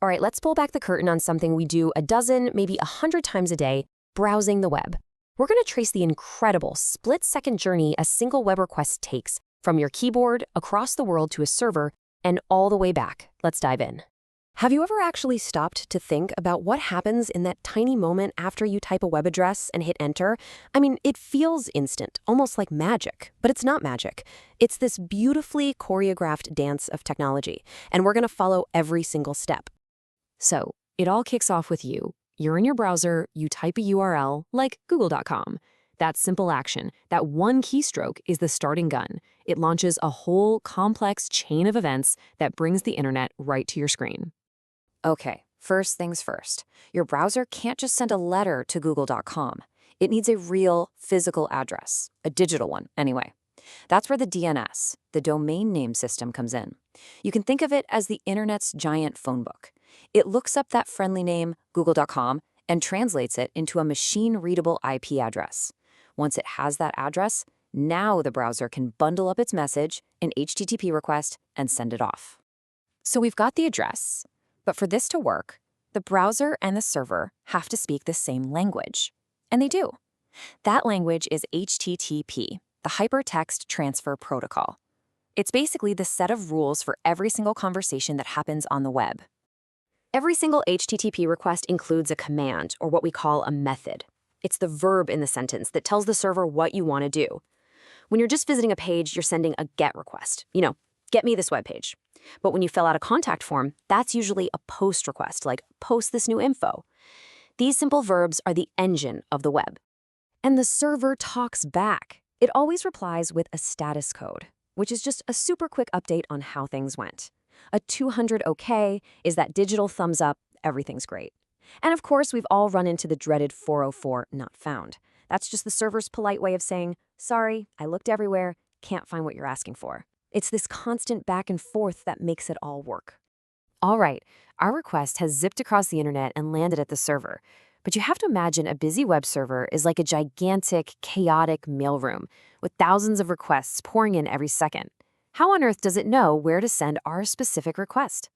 All right, let's pull back the curtain on something we do a dozen, maybe 100 times a day, browsing the web. We're going to trace the incredible split-second journey a single web request takes from your keyboard across the world to a server and all the way back. Let's dive in. Have you ever actually stopped to think about what happens in that tiny moment after you type a web address and hit enter? I mean, it feels instant, almost like magic, but it's not magic. It's this beautifully choreographed dance of technology, and we're going to follow every single step. So, it all kicks off with you. You're in your browser, you type a URL, like google.com. That simple action, that one keystroke, is the starting gun. It launches a whole complex chain of events that brings the internet right to your screen. Okay, first things first. Your browser can't just send a letter to google.com. It needs a real physical address, a digital one anyway. That's where the DNS, the domain name system, comes in. You can think of it as the internet's giant phone book. It looks up that friendly name, google.com, and translates it into a machine-readable IP address. Once it has that address, now the browser can bundle up its message, an HTTP request, and send it off. So we've got the address. But for this to work, the browser and the server have to speak the same language. And they do. That language is HTTP, the Hypertext Transfer Protocol. It's basically the set of rules for every single conversation that happens on the web. Every single HTTP request includes a command, or what we call a method. It's the verb in the sentence that tells the server what you want to do. When you're just visiting a page, you're sending a GET request. Get me this web page. But when you fill out a contact form, that's usually a POST request, like post this new info. These simple verbs are the engine of the web. And the server talks back. It always replies with a status code, which is just a super quick update on how things went. A 200 OK is that digital thumbs up, everything's great. And of course, we've all run into the dreaded 404 not found. That's just the server's polite way of saying, sorry, I looked everywhere, can't find what you're asking for. It's this constant back and forth that makes it all work. All right, our request has zipped across the internet and landed at the server. But you have to imagine a busy web server is like a gigantic, chaotic mailroom with thousands of requests pouring in every second. How on earth does it know where to send our specific request?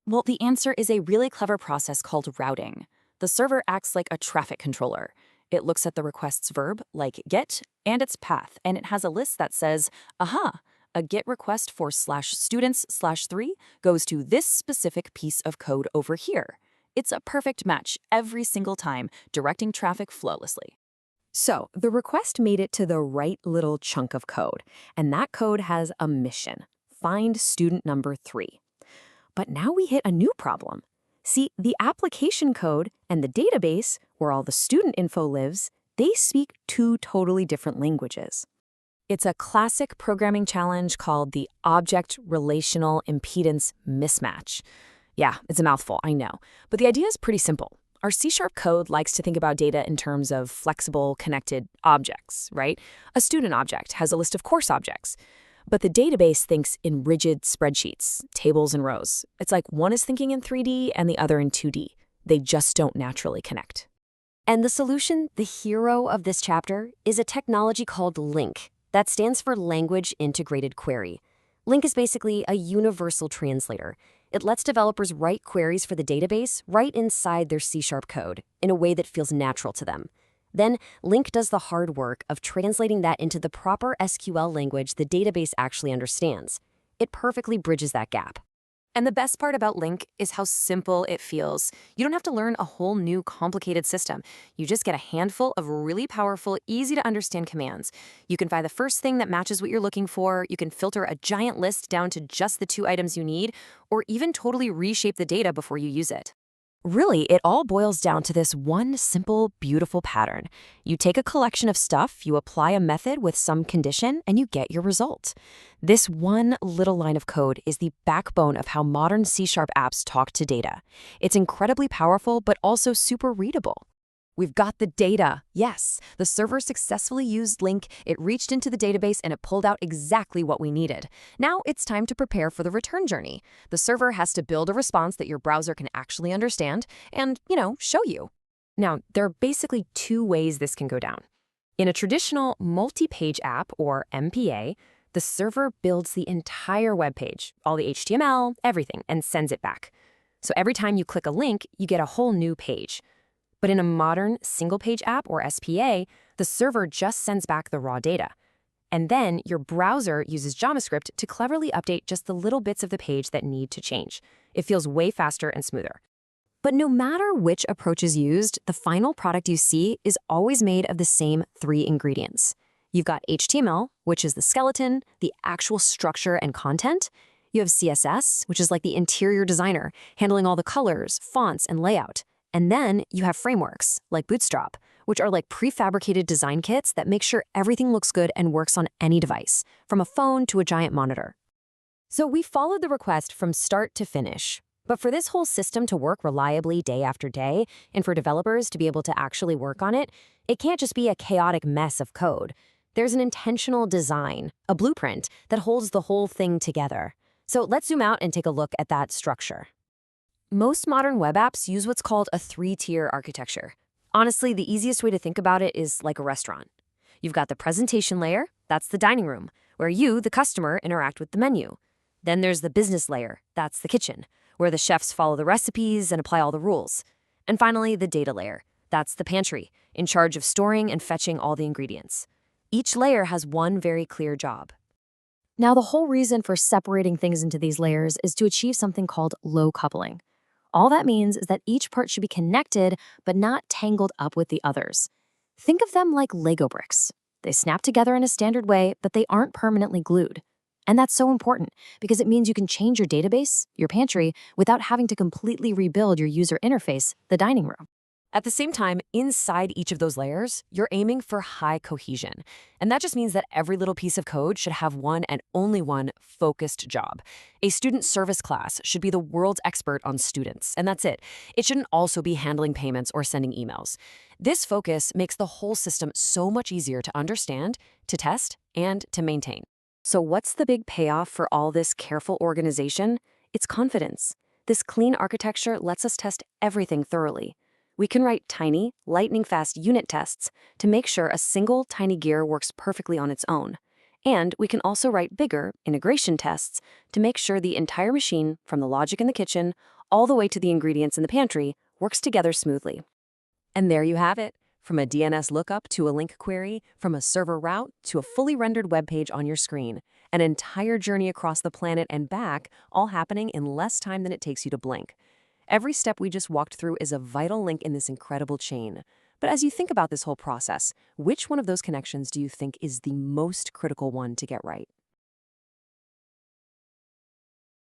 Well, the answer is a really clever process called routing. The server acts like a traffic controller. It looks at the request's verb, like get, and its path, and it has a list that says, aha, a GET request for /students/3 goes to this specific piece of code over here. It's a perfect match every single time, directing traffic flawlessly. So the request made it to the right little chunk of code, and that code has a mission: find student number 3. But now we hit a new problem. See, the application code and the database, where all the student info lives, they speak two totally different languages. It's a classic programming challenge called the object relational impedance mismatch. Yeah, it's a mouthful, I know. But the idea is pretty simple. Our C# code likes to think about data in terms of flexible, connected objects, right? A student object has a list of course objects. But the database thinks in rigid spreadsheets, tables and rows. It's like one is thinking in 3D and the other in 2D. They just don't naturally connect. And the solution, the hero of this chapter, is a technology called LINQ. That stands for Language Integrated Query. LINQ is basically a universal translator. It lets developers write queries for the database right inside their C# code in a way that feels natural to them. Then, LINQ does the hard work of translating that into the proper SQL language the database actually understands. It perfectly bridges that gap. And the best part about LINQ is how simple it feels. You don't have to learn a whole new complicated system. You just get a handful of really powerful, easy-to-understand commands. You can find the first thing that matches what you're looking for, you can filter a giant list down to just the 2 items you need, or even totally reshape the data before you use it. Really, it all boils down to this one simple, beautiful pattern. You take a collection of stuff, you apply a method with some condition, and you get your result. This one little line of code is the backbone of how modern C# apps talk to data. It's incredibly powerful, but also super readable. We've got the data. Yes, the server successfully used LINQ, it reached into the database, and it pulled out exactly what we needed. Now it's time to prepare for the return journey. The server has to build a response that your browser can actually understand and, show you. Now, there are basically 2 ways this can go down. In a traditional multi-page app, or MPA, the server builds the entire web page, all the HTML, everything, and sends it back. So every time you click a link, you get a whole new page. But in a modern single-page app, or SPA, the server just sends back the raw data. And then your browser uses JavaScript to cleverly update just the little bits of the page that need to change. It feels way faster and smoother. But no matter which approach is used, the final product you see is always made of the same 3 ingredients. You've got HTML, which is the skeleton, the actual structure and content. You have CSS, which is like the interior designer, handling all the colors, fonts, and layout. And then you have frameworks, like Bootstrap, which are like prefabricated design kits that make sure everything looks good and works on any device, from a phone to a giant monitor. So we followed the request from start to finish. But for this whole system to work reliably day after day, and for developers to be able to actually work on it, it can't just be a chaotic mess of code. There's an intentional design, a blueprint, that holds the whole thing together. So let's zoom out and take a look at that structure. Most modern web apps use what's called a 3-tier architecture. Honestly, the easiest way to think about it is like a restaurant. You've got the presentation layer, that's the dining room, where you, the customer, interact with the menu. Then there's the business layer, that's the kitchen, where the chefs follow the recipes and apply all the rules. And finally, the data layer, that's the pantry, in charge of storing and fetching all the ingredients. Each layer has one very clear job. Now, the whole reason for separating things into these layers is to achieve something called low coupling. All that means is that each part should be connected, but not tangled up with the others. Think of them like Lego bricks. They snap together in a standard way, but they aren't permanently glued. And that's so important because it means you can change your database, your pantry, without having to completely rebuild your user interface, the dining room. At the same time, inside each of those layers, you're aiming for high cohesion. And that just means that every little piece of code should have one and only one focused job. A student service class should be the world's expert on students, and that's it. It shouldn't also be handling payments or sending emails. This focus makes the whole system so much easier to understand, to test, and to maintain. So what's the big payoff for all this careful organization? It's confidence. This clean architecture lets us test everything thoroughly. We can write tiny, lightning-fast unit tests to make sure a single tiny gear works perfectly on its own. And we can also write bigger integration tests to make sure the entire machine, from the logic in the kitchen all the way to the ingredients in the pantry, works together smoothly. And there you have it. From a DNS lookup to a link query, from a server route to a fully rendered web page on your screen. An entire journey across the planet and back, all happening in less time than it takes you to blink. Every step we just walked through is a vital link in this incredible chain. But as you think about this whole process, which one of those connections do you think is the most critical one to get right?